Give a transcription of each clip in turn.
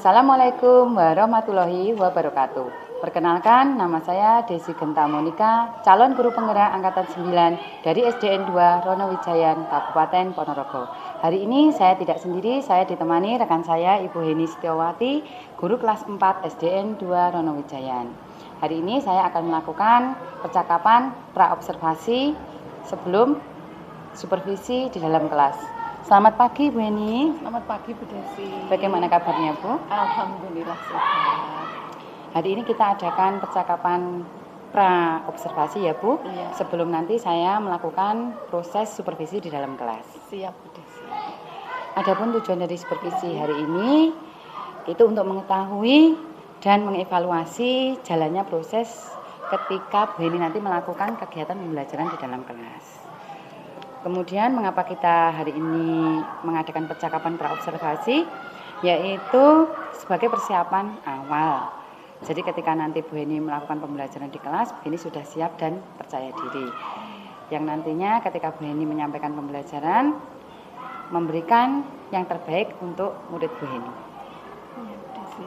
Assalamualaikum warahmatullahi wabarakatuh. Perkenalkan, nama saya Desi Genta Monika, calon guru penggerak Angkatan 9 dari SDN 2 Ronowijayan, Kabupaten Ponorogo. Hari ini saya tidak sendiri, saya ditemani rekan saya Ibu Heni Setiawati, guru kelas 4 SDN 2 Ronowijayan. Hari ini saya akan melakukan percakapan pra-observasi sebelum supervisi di dalam kelas. Selamat pagi Bu Heni. Selamat pagi Bu Desi. Bagaimana kabarnya Bu? Alhamdulillah sehat. Hari ini kita adakan percakapan pra-observasi ya Bu. Iya. Sebelum nanti saya melakukan proses supervisi di dalam kelas. Siap Bu Desi. Adapun tujuan dari supervisi hari ini itu untuk mengetahui dan mengevaluasi jalannya proses ketika Bu Heni nanti melakukan kegiatan pembelajaran di dalam kelas. Kemudian mengapa kita hari ini mengadakan percakapan pra-observasi, yaitu sebagai persiapan awal. Jadi ketika nanti Bu Heni melakukan pembelajaran di kelas, Bu Heni sudah siap dan percaya diri. Yang nantinya ketika Bu Heni menyampaikan pembelajaran, memberikan yang terbaik untuk murid Bu Heni. Iya Bu Desi.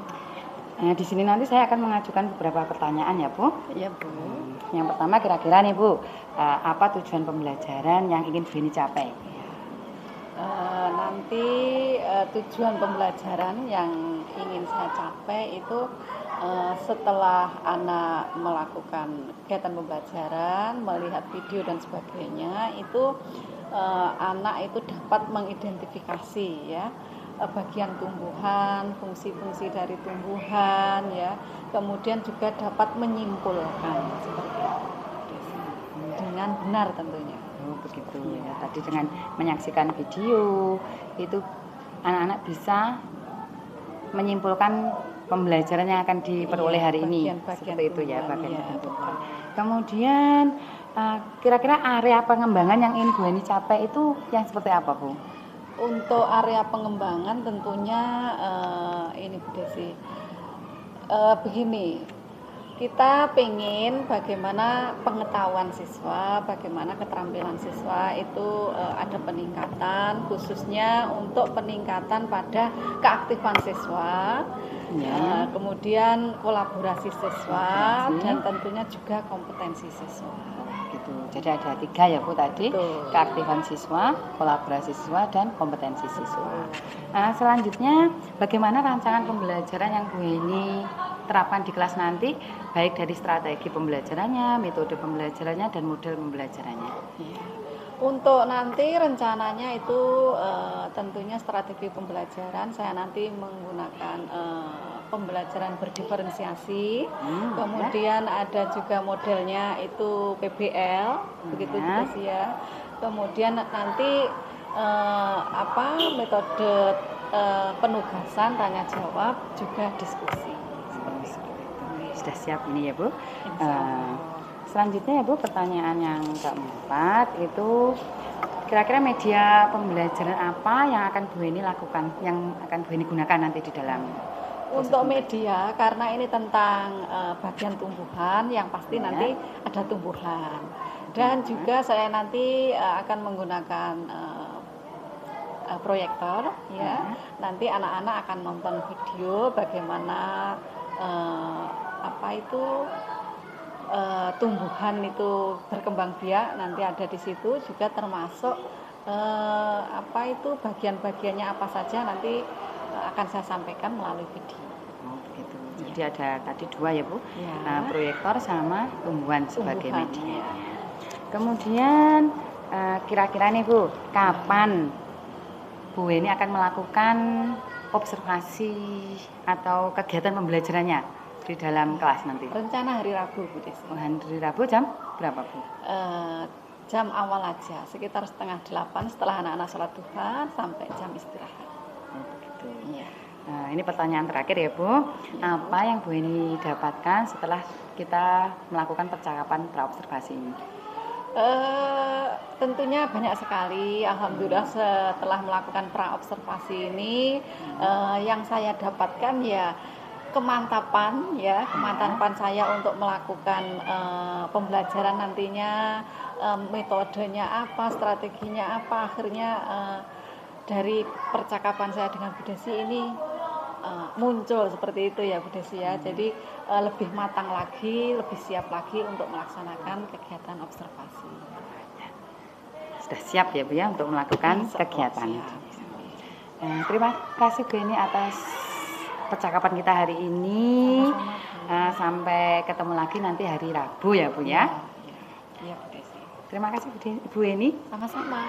Nah, di sini nanti saya akan mengajukan beberapa pertanyaan ya Bu. Iya Bu. Yang pertama kira-kira nih Bu, apa tujuan pembelajaran yang ingin Bu Heni capai? Nanti tujuan pembelajaran yang ingin saya capai itu setelah anak melakukan kegiatan pembelajaran, melihat video dan sebagainya, itu anak itu dapat mengidentifikasi ya bagian tumbuhan, fungsi-fungsi dari tumbuhan ya, kemudian juga dapat menyimpulkan seperti itu dengan benar tentunya. Oh begitu ya. Tadi dengan menyaksikan video itu anak-anak bisa menyimpulkan pembelajaran yang akan diperoleh hari ini. Seperti itu ya bagian tumbuhan. Kemudian kira-kira area pengembangan yang ingin Bu Heni capai itu yang seperti apa Bu? Untuk area pengembangan tentunya ini Bu Desi, begini, kita pengen bagaimana pengetahuan siswa, bagaimana keterampilan siswa itu ada peningkatan, khususnya untuk peningkatan pada keaktifan siswa, Ya. kemudian kolaborasi siswa, dan tentunya juga kompetensi siswa. Gitu. Jadi ada 3 ya Bu tadi. Betul. Keaktifan siswa, kolaborasi siswa, dan kompetensi siswa. Nah, selanjutnya bagaimana rancangan pembelajaran yang Bu Heni terapkan di kelas nanti, baik dari strategi pembelajarannya, metode pembelajarannya, dan model pembelajarannya. Untuk nanti rencananya itu tentunya strategi pembelajaran saya nanti menggunakan pembelajaran berdiferensiasi, kemudian ada juga modelnya itu PBL, begitu juga sih ya. Kemudian nanti metode penugasan, tanya jawab, juga diskusi. Sudah siap ini ya Bu. Selanjutnya ya Bu, pertanyaan yang keempat itu kira-kira media pembelajaran apa yang akan Bu Heni lakukan, yang akan Bu Heni gunakan nanti di dalam? Untuk media, karena ini tentang bagian tumbuhan, yang pasti nanti ada tumbuhan. Dan juga saya nanti akan menggunakan proyektor, ya. Nanti anak-anak akan nonton video bagaimana tumbuhan itu berkembang biak, nanti ada di situ juga termasuk bagian-bagiannya apa saja nanti akan saya sampaikan melalui video. Oh begitu. Jadi ada tadi 2 ya Bu, Ya. proyektor sama tumbuhan sebagai media. Kemudian kira-kira nih Bu, kapan Bu Heni akan melakukan observasi atau kegiatan pembelajarannya di dalam kelas nanti? Rencana hari Rabu Bu Desi. Hari Rabu jam berapa Bu? Jam awal aja, sekitar 7:30 setelah anak-anak sholat duha sampai jam istirahat. Oh begitu. Ya. Nah, ini pertanyaan terakhir ya Bu. Apa yang Bu Heni dapatkan setelah kita melakukan percakapan pra-observasi ini? Tentunya banyak sekali. Alhamdulillah setelah melakukan pra-observasi ini yang saya dapatkan ya kemantapan saya untuk melakukan pembelajaran nantinya, metodenya apa, strateginya apa, akhirnya dari percakapan saya dengan Bu Desi ini muncul seperti itu ya Bu Desi ya. Jadi lebih matang lagi, lebih siap lagi untuk melaksanakan kegiatan observasi. Sudah siap ya Bu ya untuk melakukan kegiatan. Terima kasih Bu Eni atas percakapan kita hari ini. Sampai ketemu lagi nanti hari Rabu ya Bu ya. Iya Bu Desi. Terima kasih Bu Eni. Sama-sama.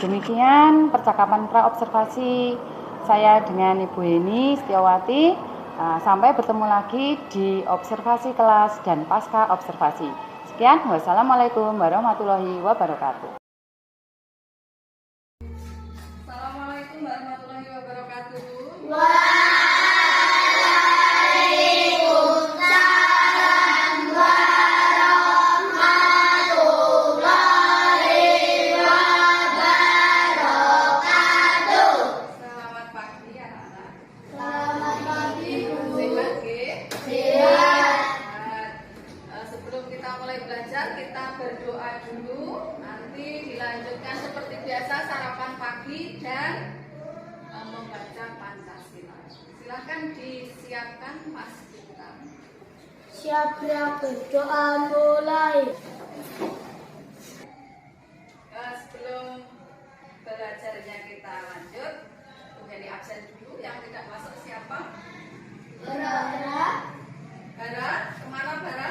Demikian percakapan pra-observasi saya dengan Ibu Eni Setiawati. Sampai bertemu lagi di observasi kelas dan pasca observasi. Sekian, wassalamualaikum warahmatullahi wabarakatuh. Assalamualaikum warahmatullahi wabarakatuh. Kita berdoa dulu, nanti dilanjutkan seperti biasa sarapan pagi dan membaca Pancasila. Silakan disiapkan Mas Bintang. Siap berdoa mulai. Sebelum belajarnya kita lanjut, Bu Heni absen dulu. Yang tidak masuk siapa? Bara. Kemana Bara?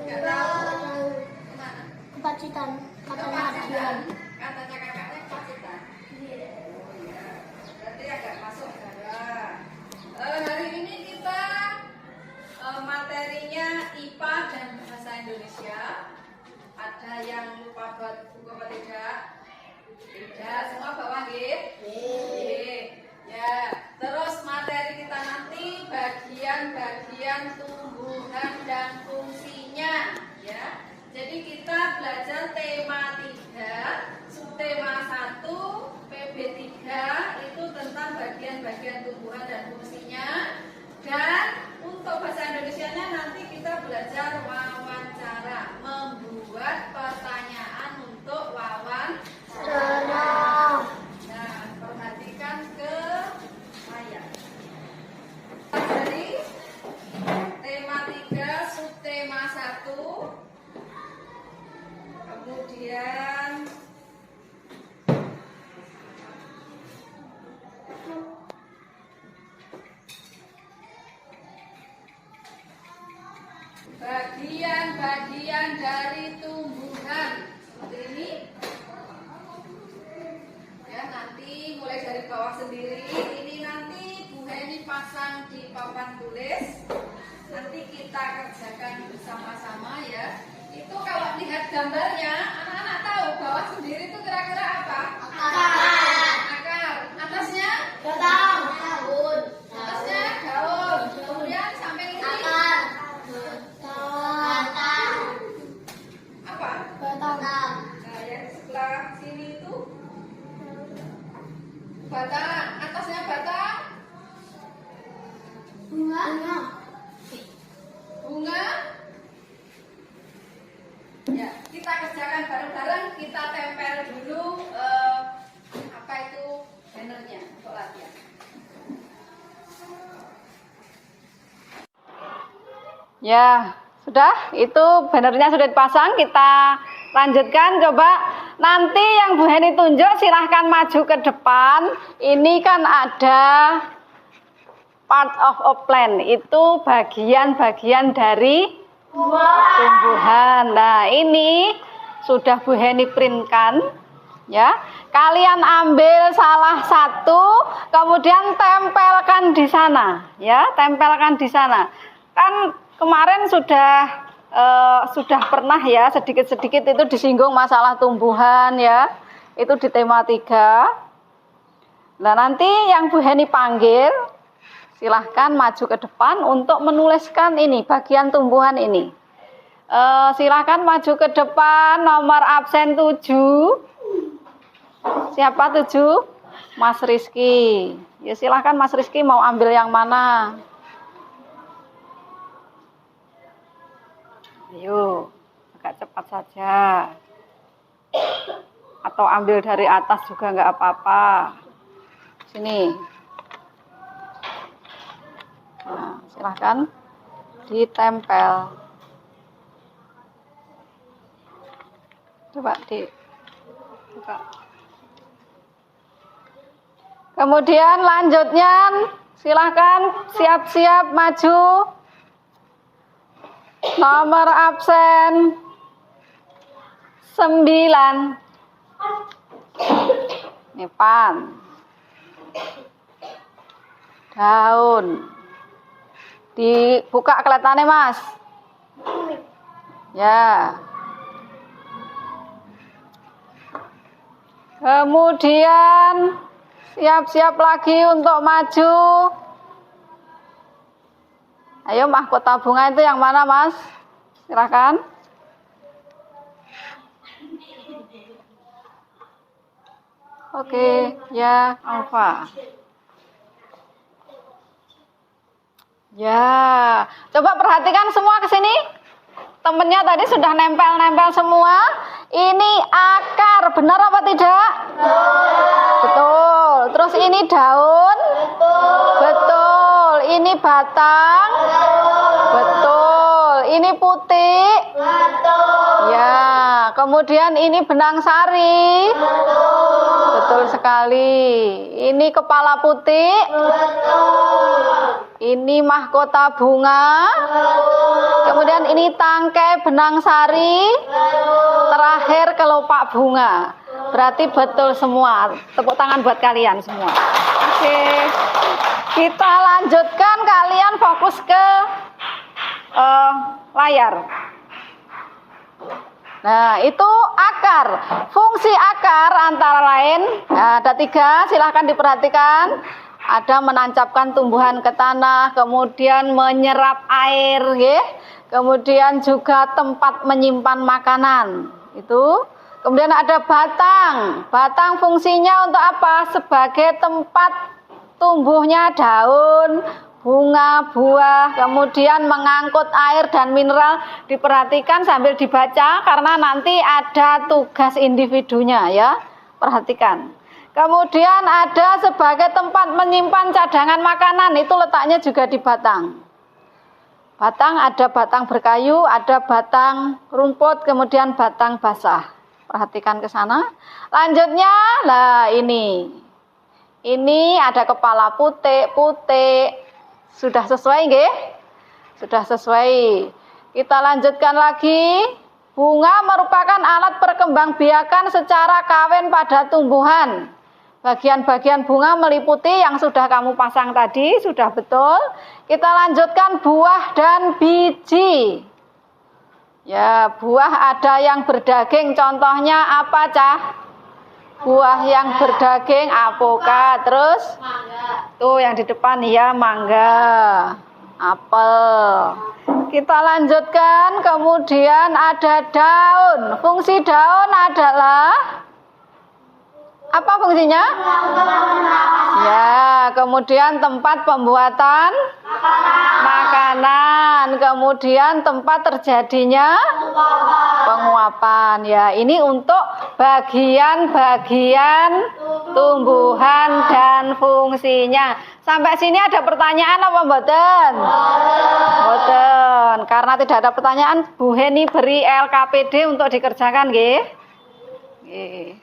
Nggak tahu. Kemana? Kepacitan. Katanya Adian. Katanya kakaknya kepacitan. Oh iya. Berarti agak masuk Bara. Hari ini kita materinya IPA dan Bahasa Indonesia. Ada yang lupa buat buku apa tidak? Tidak, semua bawa nggih? Nggih. Ya, terus materi kita nanti bagian-bagian tumbuhan dan fungsinya ya. Jadi kita belajar tema 3, subtema 1, PB3 itu tentang bagian-bagian tumbuhan dan fungsinya. Dan untuk bahasa Indonesianya nanti kita belajar wawancara, membuat pertanyaan untuk wawancara. Nah, perhatikan ke saya. Dari tema 3, subtema 1, kemudian bagian-bagian dari tumbuhan seperti ini ya. Nanti mulai dari bawah sendiri, ini nanti Bu Heni pasang di papan tulis, nanti kita kerjakan bersama-sama ya. Itu kalau lihat gambarnya, anak-anak tahu bawah sendiri itu kira-kira apa? Akar. Atasnya? Daun. Atasnya daun. Kemudian sampai ini apa? Batang. Nah, yang sebelah sini itu batang. Atasnya batang. Bunga. Ya, kita kerjakan bareng-bareng. Kita tempel dulu apa itu bannernya untuk latihan. Ya, sudah, itu bannernya sudah dipasang, kita lanjutkan. Coba nanti yang Bu Heni tunjuk silahkan maju ke depan. Ini kan ada part of a plant, itu bagian-bagian dari tumbuhan. Nah, ini sudah Bu Heni printkan ya. Kalian ambil salah satu, kemudian tempelkan di sana ya, tempelkan di sana. Kan kemarin sudah pernah ya sedikit-sedikit itu disinggung masalah tumbuhan ya. Itu di tema 3. Nah, nanti yang Bu Heni panggil silahkan maju ke depan untuk menuliskan ini bagian tumbuhan ini. Silahkan maju ke depan. Nomor absen 7. Siapa 7? Mas Rizky. Ya silahkan Mas Rizky mau ambil yang mana? Ayo, agak cepat saja. atau ambil dari atas juga nggak apa-apa. Sini. Nah, silahkan ditempel. Coba buka. Kemudian lanjutnya silahkan siap-siap maju. Nomor absen 9. Nepan. Daun. Dibuka kelihatannya, Mas. Ya. Kemudian siap-siap lagi untuk maju. Ayo, mahkota bunga itu yang mana, Mas? Silakan. Oke, ya, Alfa. Ya, coba perhatikan semua ke sini. Temennya tadi sudah nempel-nempel semua. Ini akar, benar apa tidak? Betul. Terus ini daun? Betul. Ini batang? Betul. Ini putih? Ya, kemudian ini benang sari? Betul sekali. Ini kepala putih? Ini mahkota bunga. Kemudian ini tangkai benang sari. Terakhir kelopak bunga. Berarti betul semua. Tepuk tangan buat kalian semua. Oke. Kita lanjutkan, kalian fokus ke layar. Nah, itu akar. Fungsi akar antara lain ada 3, silahkan diperhatikan. Ada menancapkan tumbuhan ke tanah, kemudian menyerap air, ya. Kemudian juga tempat menyimpan makanan. Itu. Kemudian ada batang. Batang fungsinya untuk apa? Sebagai tempat tumbuhnya daun, bunga, buah, kemudian mengangkut air dan mineral. Diperhatikan sambil dibaca karena nanti ada tugas individunya, ya. Perhatikan. Kemudian ada sebagai tempat menyimpan cadangan makanan, itu letaknya juga di batang. Batang ada batang berkayu, ada batang rumput, kemudian batang basah. Perhatikan ke sana. Lanjutnya, lah ini. Ini ada kepala putih. Sudah sesuai nggih? Sudah sesuai. Kita lanjutkan lagi. Bunga merupakan alat perkembangbiakan secara kawin pada tumbuhan. Bagian-bagian bunga meliputi yang sudah kamu pasang tadi, sudah betul. Kita lanjutkan buah dan biji. Ya, buah ada yang berdaging, contohnya apa, Cah? Buah yang berdaging, apokat. Terus? Tuh yang di depan, ya, mangga, apel. Kita lanjutkan, kemudian ada daun. Fungsi daun adalah apa fungsinya? Ya, kemudian tempat pembuatan makanan, kemudian tempat terjadinya penguapan. Ya, ini untuk bagian-bagian tumbuhan dan fungsinya. Sampai sini ada pertanyaan apa mboten? Mboten. Karena tidak ada pertanyaan, Bu Heni beri LKPD untuk dikerjakan, nggih. Nggih.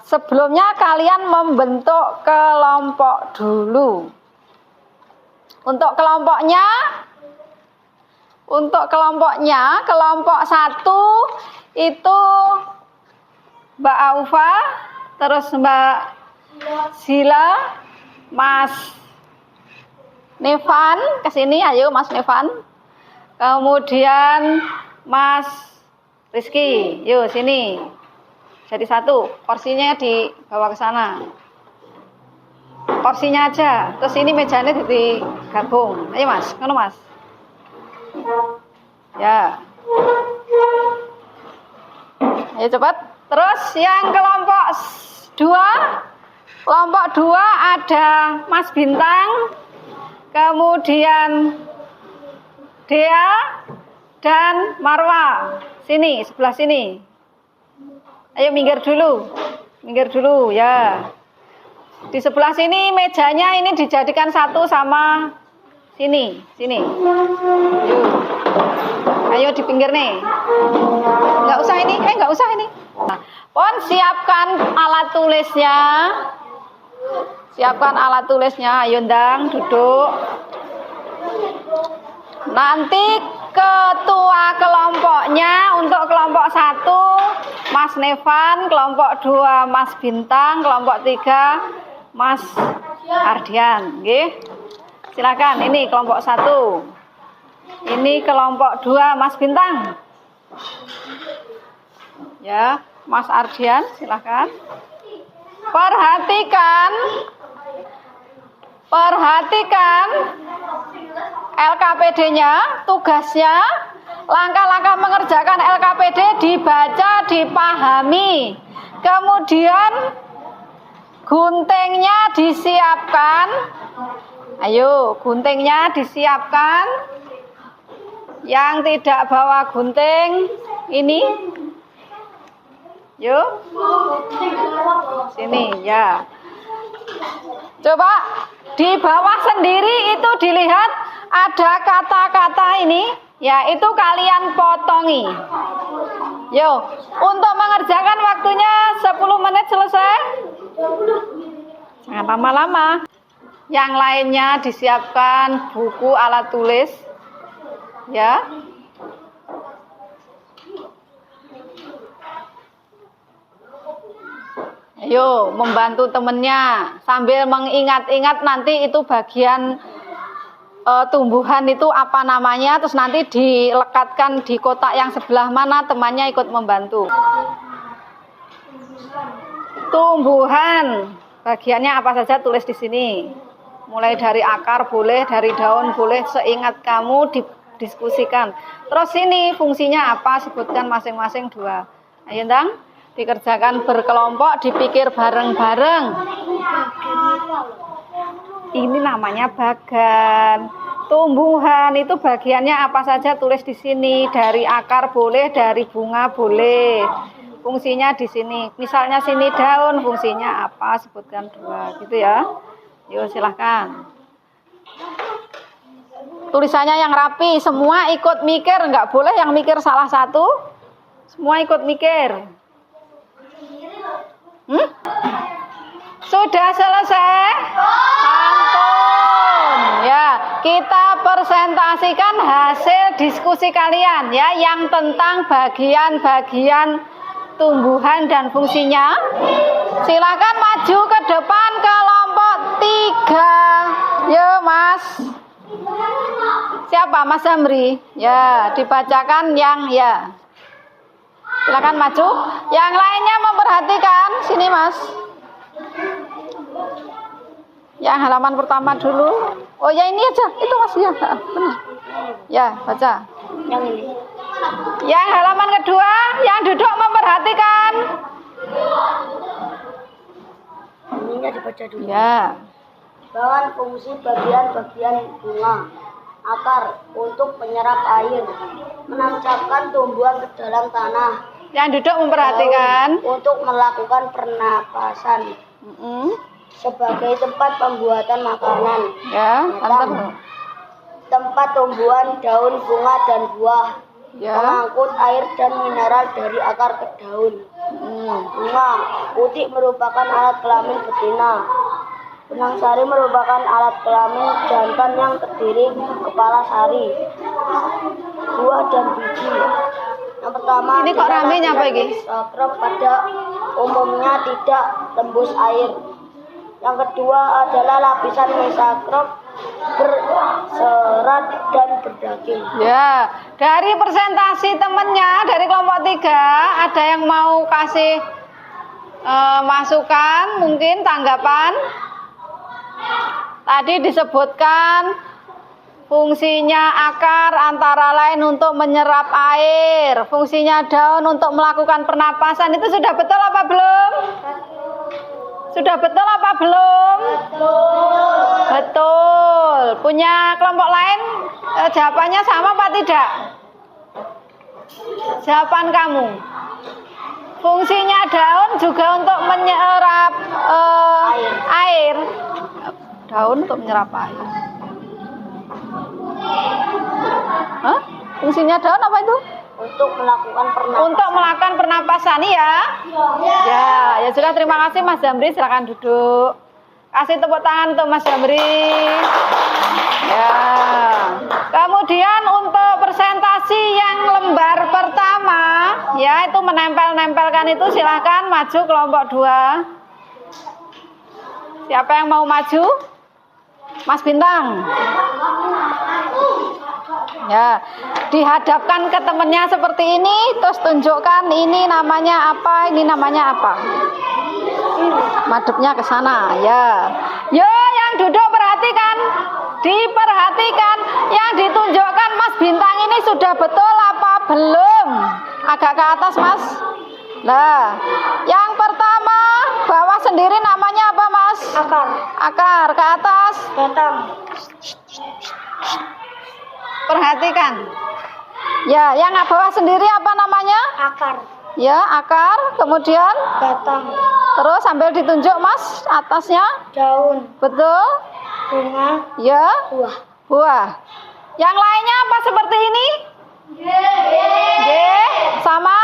Sebelumnya kalian membentuk kelompok dulu. Untuk kelompoknya, kelompok 1 itu Mbak Aufa, terus Mbak Sila, Mas Nevan, kesini, ayo Mas Nevan. Kemudian Mas Rizky, yuk sini. Jadi 1, porsinya dibawa ke sana. Porsinya aja. Terus ini mejanya digabung. Ayo Mas, ngono Mas. Ya. Ayo cepat. Terus yang kelompok 2. Kelompok 2 ada Mas Bintang, kemudian Dea dan Marwa. Sini, sebelah sini. Ayo minggir dulu. Minggir dulu ya. Di sebelah sini mejanya ini dijadikan satu sama sini, sini. Yuk. Ayo di pinggir nih. Nggak usah ini, nggak usah ini. Nah, Pon siapkan alat tulisnya. Siapkan alat tulisnya. Ayo Ndang, duduk. Nanti ketua kelompoknya untuk kelompok 1 Mas Nevan, kelompok 2 Mas Bintang, kelompok 3 Mas Ardian. Nggih. Silakan, ini kelompok 1. Ini kelompok 2 Mas Bintang. Ya, Mas Ardian, silakan. Perhatikan LKPD-nya, tugasnya, langkah-langkah mengerjakan LKPD dibaca, dipahami. Kemudian guntingnya disiapkan. Ayo, guntingnya disiapkan. Yang tidak bawa gunting, ini. Yuk. Sini, ya. Coba di bawah sendiri itu dilihat ada kata-kata ini, ya itu kalian potongi. Yo, untuk mengerjakan waktunya 10 menit selesai. Jangan lama-lama. Yang lainnya disiapkan buku alat tulis. Ya. Ayo membantu temennya sambil mengingat-ingat nanti itu bagian tumbuhan itu apa namanya, terus nanti dilekatkan di kotak yang sebelah mana, temannya ikut membantu. Tumbuhan bagiannya apa saja tulis di sini. Mulai dari akar boleh, dari daun boleh, seingat kamu didiskusikan. Terus ini fungsinya apa, sebutkan masing-masing 2. Ayo Ndang, dikerjakan berkelompok, dipikir bareng-bareng. Ini namanya bagan. Tumbuhan itu bagiannya apa saja tulis di sini. Dari akar boleh, dari bunga boleh. Fungsinya di sini. Misalnya sini daun, fungsinya apa? Sebutkan 2, gitu ya. Yuk silahkan. Tulisannya yang rapi, semua ikut mikir, nggak boleh yang mikir salah satu. Semua ikut mikir. Sudah selesai? Ampun. Ya, kita presentasikan hasil diskusi kalian ya, yang tentang bagian-bagian tumbuhan dan fungsinya. Silakan maju ke depan kelompok 3. Yo, Mas. Siapa? Mas Zamri. Ya, dibacakan yang ya. Silakan maju. Yang lainnya memperhatikan. Sini, Mas. Yang halaman pertama dulu. Oh ya ini aja. Itu Mas ya. Benar. Ya, baca. Yang ini. Yang halaman kedua, yang duduk memperhatikan. Ininya dibaca dulu. Ya. Bahan fungsi bagian-bagian bunga. Akar untuk menyerap air. Menancapkan tumbuhan ke dalam tanah. Yang duduk memperhatikan. Daun untuk melakukan pernapasan. Sebagai tempat pembuatan makanan. Ya, Batang, tempat tumbuhan daun, bunga dan buah. Ya. Mengangkut air dan mineral dari akar ke daun. Bunga, putik merupakan alat kelamin betina. Benang sari merupakan alat kelamin jantan yang terdiri kepala sari, buah dan biji. Yang pertama, ini kok rame nyapa iki? Sakrop pada umumnya tidak tembus air. Yang kedua adalah lapisan mesakrop berserat dan berdaging. Ya, dari presentasi temennya dari kelompok 3 ada yang mau kasih masukan, mungkin tanggapan. Tadi disebutkan fungsinya akar antara lain untuk menyerap air, fungsinya daun untuk melakukan pernapasan. Itu sudah betul apa belum? Sudah betul apa belum? Betul. Betul. Punya kelompok lain jawabannya sama apa tidak? Jawaban kamu. Fungsinya daun juga untuk menyerap air. Daun untuk menyerap air. Hah? Fungsinya daun apa itu? Untuk melakukan pernapasan. Untuk melakukan pernapasan ya. Ya sudah, terima kasih Mas Zamri, silakan duduk. Kasih tepuk tangan untuk Mas Zamri. Ya. Kemudian untuk presentasi yang lembar pertama, ya itu menempel-nempelkan itu silahkan maju kelompok 2. Siapa yang mau maju? Mas Bintang. Ya, dihadapkan ke temennya seperti ini, terus tunjukkan ini namanya apa, ini namanya apa. Madepnya ke sana, ya. Yo, yang duduk perhatikan, diperhatikan, yang ditunjukkan Mas Bintang ini sudah betul apa belum? Agak ke atas Mas. Nah, yang pertama bawah sendiri namanya apa Mas? Akar. Akar, ke atas. Batang. Perhatikan. Ya, yang bawah sendiri apa namanya? Akar. Ya, akar, kemudian Batang. terus sambil ditunjuk Mas atasnya. Daun. Betul? Bunga. Ya, Buah. buah. Yang lainnya apa seperti ini? G. Sama?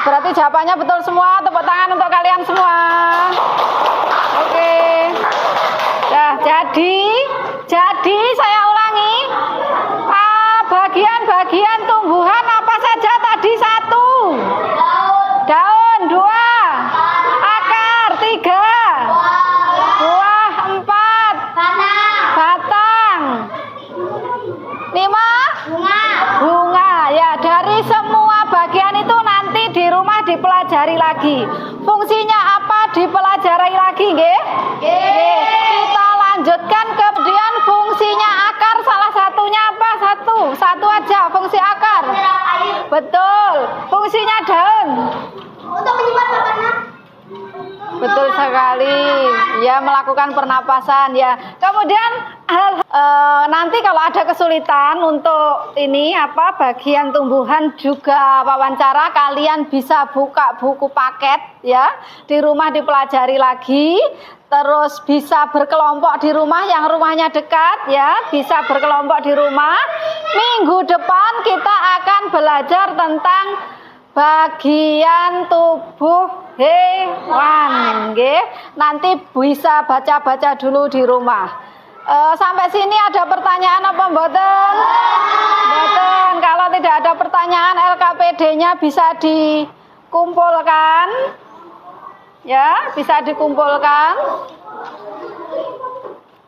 Berarti jawabannya betul semua. Tepuk tangan untuk kalian semua. Oke. Nah, jadi saya ulangi. Bagian-bagian tumbuhan apa saja tadi? 1. Daun. 2. Akar. 3. Buah. 4. Batang. 5. Bunga. Ya, dari semua bagian itu nanti di rumah dipelajari lagi. Fungsinya apa dipelajari lagi, nggih? Kita lanjutkan, kemudian fungsinya akar salah satunya apa? Satu aja fungsi akar. Betul. Fungsinya daun. Untuk menyimpan makanan. Betul sekali. Ya, melakukan pernapasan ya. Kemudian nanti kalau ada kesulitan untuk ini apa bagian tumbuhan juga wawancara, kalian bisa buka buku paket ya. Di rumah dipelajari lagi. Terus bisa berkelompok di rumah yang rumahnya dekat ya, bisa berkelompok di rumah. Minggu depan kita akan belajar tentang bagian tubuh hewan, nggih. Nanti bisa baca-baca dulu di rumah. Sampai sini ada pertanyaan apa mboten? Mboten. Kalau tidak ada pertanyaan, LKPD-nya bisa dikumpulkan. Ya, bisa dikumpulkan.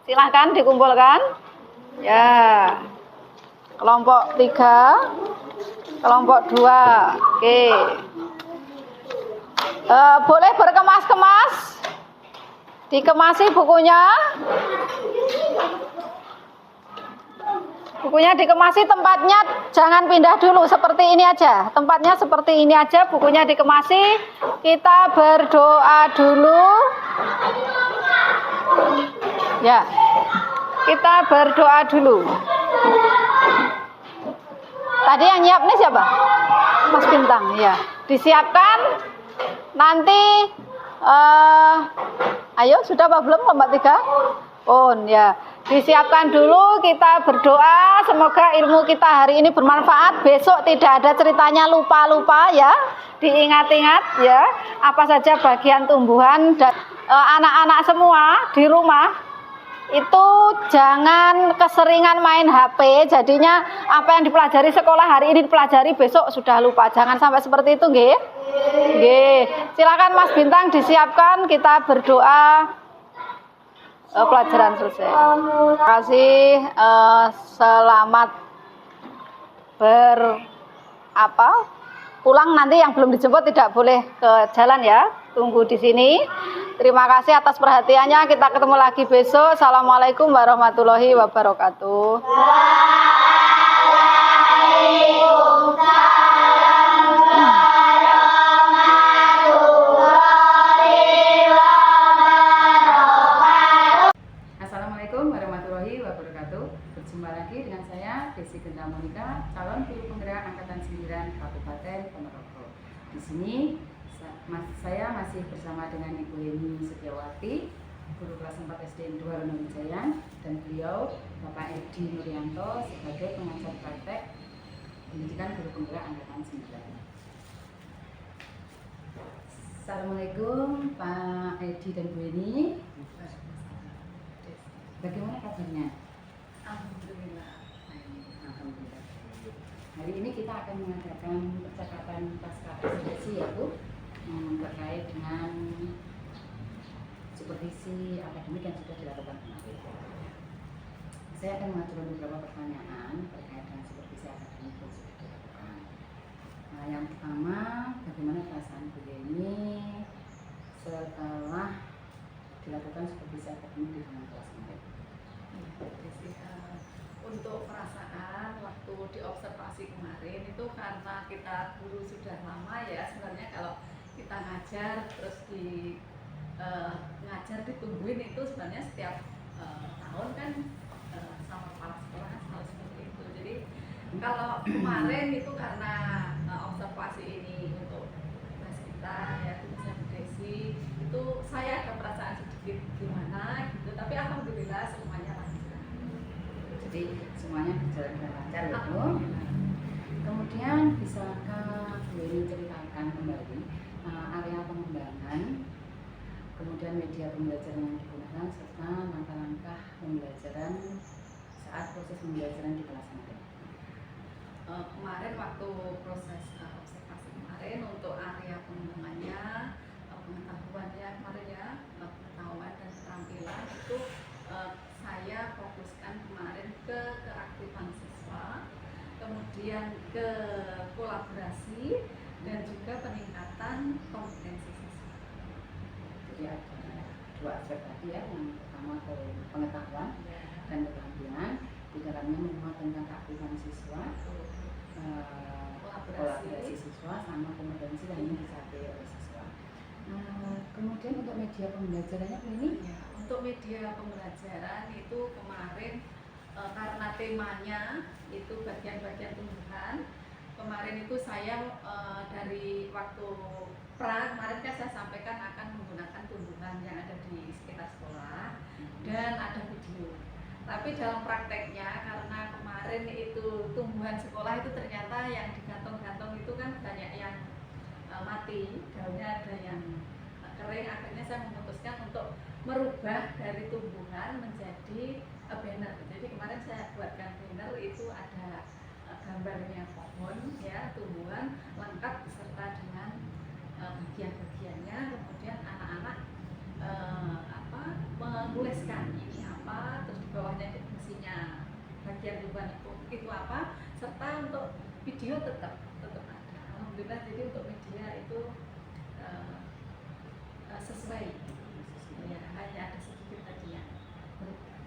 Silahkan dikumpulkan. Ya. Kelompok 3, kelompok 2. Oke. Boleh berkemas-kemas. Dikemasi bukunya. Bukunya dikemasi, tempatnya jangan pindah dulu, seperti ini aja. Tempatnya seperti ini aja, bukunya dikemasi. Kita berdoa dulu. Ya. Kita berdoa dulu. Tadi yang nyiap nih siapa? Mas Bintang, ya. Disiapkan. Nanti ayo, sudah apa belum kelompok 3? Oh, ya. Disiapkan dulu, kita berdoa semoga ilmu kita hari ini bermanfaat. Besok tidak ada ceritanya lupa-lupa ya. Diingat-ingat ya, apa saja bagian tumbuhan. Dan anak-anak semua di rumah itu jangan keseringan main HP. Jadinya apa yang dipelajari sekolah hari ini dipelajari besok sudah lupa. Jangan sampai seperti itu, nggih. Nggih. Silakan Mas Bintang disiapkan, kita berdoa. Pelajaran selesai. Terima kasih. Selamat pulang. Nanti yang belum dijemput tidak boleh ke jalan ya. Tunggu di sini. Terima kasih atas perhatiannya. Kita ketemu lagi besok. Assalamualaikum warahmatullahi wabarakatuh. Assalamualaikum warahmatullahi wabarakatuh. Berjumpa lagi dengan saya Desi Genta Monika, calon guru penggerak angkatan masih bersama dengan Ibu Heni Setiawati, guru kelas 4 SD 2 Ronowijaya, dan beliau Bapak Edi Nuryanto sebagai pengajar praktek pendidikan guru penggerak angkatan 9. Assalamualaikum Pak Edi dan Bu Heni. Bagaimana kabarnya? Alhamdulillah. Alhamdulillah. Hari ini kita akan mengadakan percakapan pasca prestasi ya Bu, terkait dengan supervisi akademik yang sudah dilakukan kemarin. Saya akan mengajukan beberapa pertanyaan terkait dengan supervisi akademik yang sudah dilakukan. Nah, yang pertama, bagaimana perasaan Bu Heni setelah dilakukan supervisi akademik di dalam kelas kemarin? Untuk perasaan waktu diobservasi kemarin itu karena kita guru sudah lama ya, sebenarnya kalau kita ngajar terus ngajar ditungguin itu sebenarnya setiap tahun kan sama kepala sekolah selalu seperti itu. Jadi kalau kemarin itu karena observasi ini untuk tugas kita ya, tugasnya Bu Desi, itu saya ada perasaan sedikit gimana gitu, tapi alhamdulillah semuanya lancar. Jadi semuanya berjalan dengan lancar ya Bu. Kemudian bisakah Bu Heni ceritakan kembali area pengembangan, kemudian media pembelajaran yang digunakan, serta langkah-langkah pembelajaran saat proses pembelajaran di kelas kemarin? Kemarin waktu proses observasi kemarin untuk area pengembangannya, pengetahuannya kemarin ya, pengetahuan dan keterampilan itu saya fokuskan kemarin ke keaktifan siswa, kemudian ke kolaborasi dan juga peningkatan kompetensi siswa. Jadi ada dua aspek tadi ya, yang pertama ke pengetahuan dan keterampilan, di dalamnya memuat tentang keaktifan siswa, kolaborasi siswa, sama kompetensi yang ingin dicapai oleh siswa. Kemudian untuk media pembelajarannya ini? Ya, untuk media pembelajaran itu kemarin karena temanya itu bagian-bagian tumbuhan. Kemarin itu saya dari waktu kemarin kan saya sampaikan akan menggunakan tumbuhan yang ada di sekitar sekolah dan ada video. Tapi dalam prakteknya karena kemarin itu tumbuhan sekolah itu ternyata yang digantung-gantung itu kan banyak yang mati, daunnya ada yang kering, akhirnya saya memutuskan untuk merubah dari tumbuhan menjadi banner. Jadi kemarin saya buatkan banner itu ada gambarnya pohon ya, tumbuhan lengkap beserta dengan bagian-bagiannya, kemudian anak-anak menuliskan ini apa, terus di bawahnya fungsinya bagian tumbuhan itu apa, serta untuk video tetap ada. Alhamdulillah, jadi untuk media itu sesuai ya, hanya ada sedikit tadi yang berubah.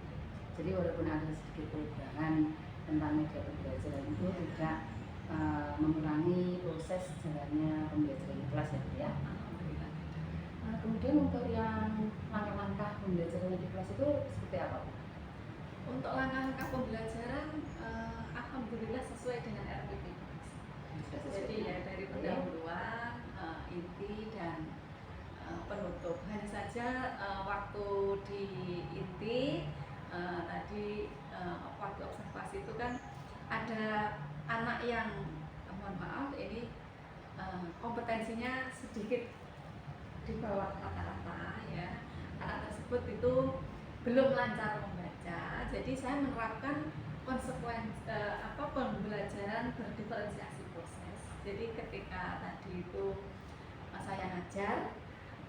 Jadi walaupun ada sedikit perubahan tentang media pembelajaran itu tidak mengurangi proses jalannya pembelajaran di kelas ya Bu ya. Alhamdulillah. Kemudian untuk yang langkah-langkah pembelajaran di kelas itu seperti apa Bu? Untuk langkah-langkah pembelajaran alhamdulillah sesuai dengan RPP. Jadi ya dari pendahuluan, inti dan penutup. Hanya saja waktu di inti tadi waktu observasi itu kan ada anak yang mohon maaf ini kompetensinya sedikit di bawah rata-rata ya. Anak tersebut itu belum lancar membaca. Jadi saya menerapkan pembelajaran berdiferensiasi proses. Jadi ketika tadi itu saya ngajar,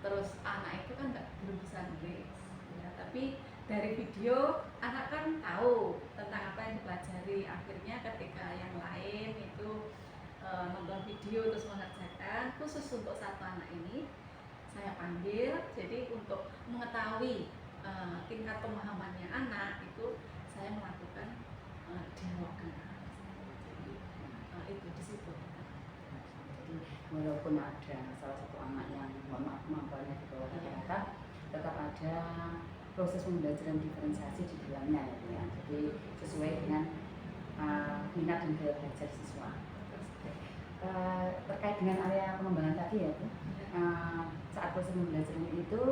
terus anak itu kan belum bisa nulis ya, tapi dari video anak kan tahu tentang apa yang dipelajari. Akhirnya ketika yang lain itu nonton video terus mengerjakan, khusus untuk satu anak ini saya panggil, jadi untuk mengetahui tingkat pemahamannya anak itu saya melakukan dialog dengan anak. Jadi itu di situ. Jadi walaupun ada salah satu anak yang mohon maaf kemampuannya di bawah rata-rata, tetap ada proses pembelajaran diferensiasi di dalamnya ya Bu ya. Jadi sesuai dengan minat dan gaya belajar siswa. Terkait dengan area pengembangan tadi ya Bu, saat proses pembelajaran itu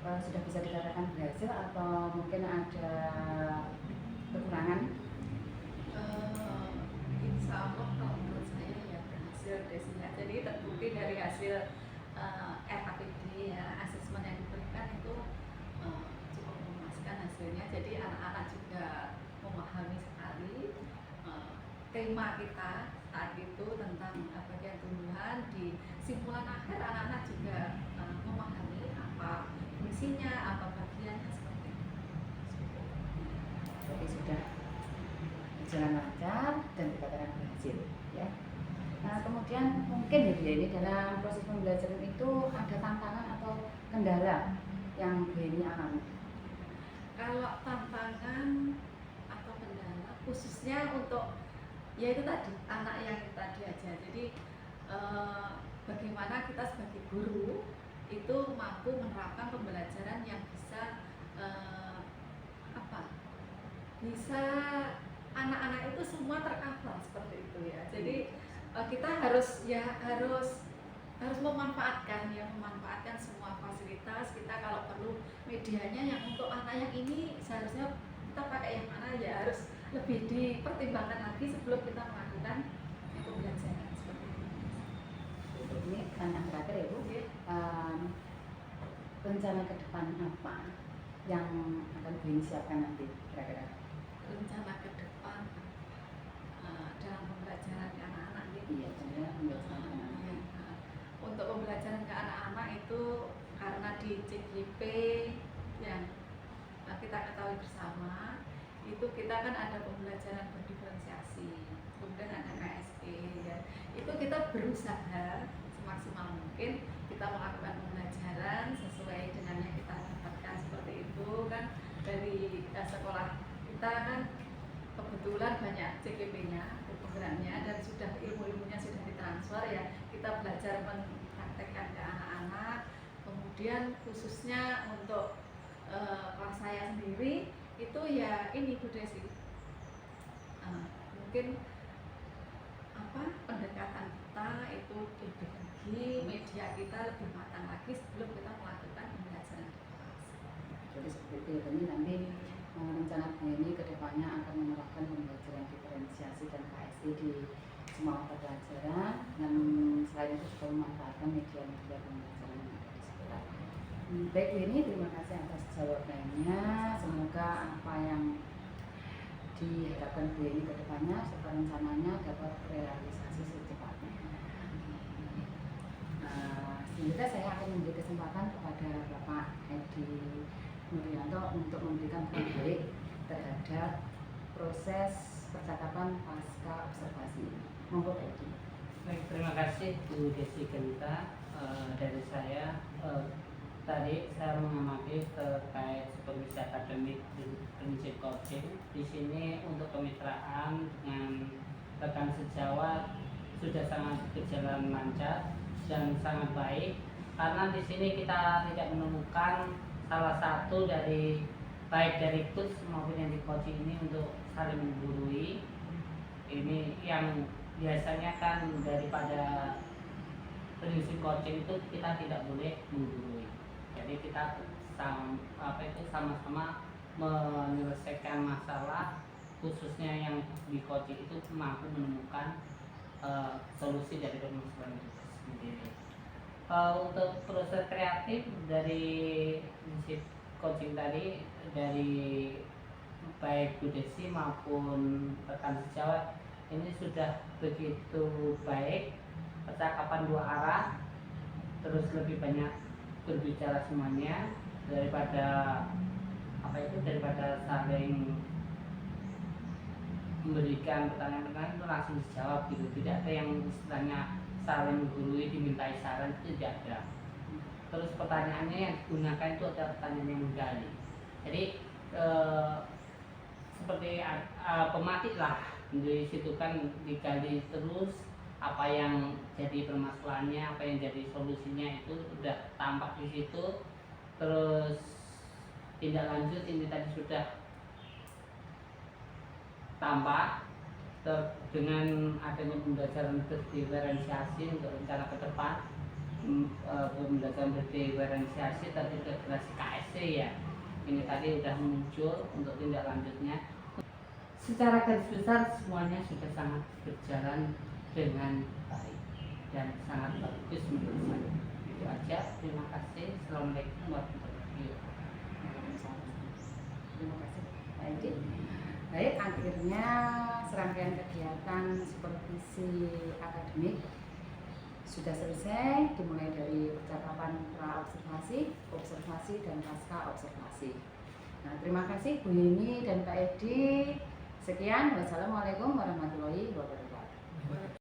sudah bisa dikatakan berhasil atau mungkin ada kekurangan? Insya Allah kalau menurut saya ya berhasil Desinya. Jadi terbukti dari hasil RAPD ya, asesmen yang diberikan itu cukup memuaskan hasilnya. Jadi anak-anak juga memahami sekali tema kita saat itu tentang bagian tumbuhan. Di simpulan akhir anak-anak juga memahami apa fungsinya, apa bagiannya seperti itu. Jadi sudah berjalan lancar dan dikatakan berhasil ya. Nah kemudian mungkin ya ini dalam proses pembelajaran itu ada tantangan atau kendala yang Bu Heni alami? Kalau tantangan atau kendala khususnya untuk ya itu tadi anak yang tadi aja. Jadi bagaimana kita sebagai guru itu mampu menerapkan pembelajaran yang bisa bisa anak-anak itu semua tercover seperti itu ya. Jadi kita harus memanfaatkan semua fasilitas kita. Kalau perlu medianya yang untuk anak yang ini seharusnya kita pakai yang mana ya, harus lebih dipertimbangkan lagi sebelum kita melakukan pembelajaran seperti itu. Ini pertanyaan terakhir ya Bu. Rencana ke depan apa yang akan Bu Heni siapkan nanti kira-kira? Rencana ke depan dalam pembelajaran ke anak-anak gitu. Iya, sebenarnya pembelajaran ke anak-anak. Untuk pembelajaran ke anak-anak itu karena di CGP yang kita ketahui bersama itu kita kan ada pembelajaran berdiferensiasi, kemudian ada KSP ya. Itu kita berusaha semaksimal mungkin kita melakukan pembelajaran sesuai dengan yang kita dapatkan seperti itu kan. Dari sekolah kita kan kebetulan banyak CGP-nya, programnya, dan sudah ilmu-ilmunya sudah ditransfer ya. Kita belajar mempraktekkan ke anak-anak. Kemudian khususnya untuk kelas saya sendiri itu ya ini Bu Desi, mungkin pendekatan kita itu lebih lagi, media kita lebih matang lagi sebelum kita melakukan pembelajaran. Jadi seperti itu, ini nanti rencana Bu Heni ke depannya akan menerapkan pembelajaran diferensiasi dan KSI di semua mata pelajaran, dan selain itu juga memanfaatkan media-media pembelajaran yang ada di sekolah. Baik Bu Heni, terima kasih atas jawabannya. Semoga apa yang diharapkan Bu Heni ke depannya serta rencananya dapat realisasi secepatnya. Selanjutnya saya akan memberi kesempatan kepada Bapak Edi Nuryanto untuk memberikan feedback terhadap proses percakapan pasca observasi. Monggo Pak Edi. Baik, terima kasih Bu Desi Genta. Dari saya tadi saya mengamati terkait supervisi akademik prinsip coaching. Di sini untuk kemitraan dengan rekan sejawat sudah sangat berjalan lancar dan sangat baik, karena di sini kita tidak menemukan salah satu dari baik dari coach maupun yang di coaching ini untuk saling menggurui. Ini yang biasanya kan daripada prinsip coaching itu kita tidak boleh menggurui. Jadi kita sama-sama menyelesaikan masalah, khususnya yang di coaching itu mampu menemukan solusi dari permasalahan itu sendiri. Untuk proses kreatif dari prinsip coaching tadi, dari baik Bu Desi maupun rekan sejawat ini sudah begitu baik, percakapan dua arah, terus lebih banyak berbicara semuanya daripada saling memberikan pertanyaan-pertanyaan itu langsung dijawab gitu. Tidak ada yang istilahnya saling menggurui, dimintai saran, itu tidak ada. Terus pertanyaannya yang digunakan itu adalah pertanyaan yang menggali. Jadi seperti pematik lah, di situ kan digali terus apa yang jadi permasalahannya, apa yang jadi solusinya itu sudah tampak di situ. Terus tindak lanjut ini tadi sudah tampak dengan adanya pembelajaran diferensiasi untuk rencana ke depan. pembelajaran berdiferensiasi terintegrasi KSC ya. Ini tadi sudah muncul untuk tindak lanjutnya. Secara garis besar semuanya sudah sangat berjalan dengan baik dan sangat bagus menurut saya. Itu aja. Terima kasih. Assalamualaikum warahmatullahi wabarakatuh. Terima kasih Pak Edi. Baik, akhirnya serangkaian kegiatan supervisi akademik sudah selesai, dimulai dari percakapan pra-observasi, observasi, dan pasca observasi. Nah, terima kasih Bu Yeni dan Pak Edi. Sekian, wassalamualaikum warahmatullahi wabarakatuh.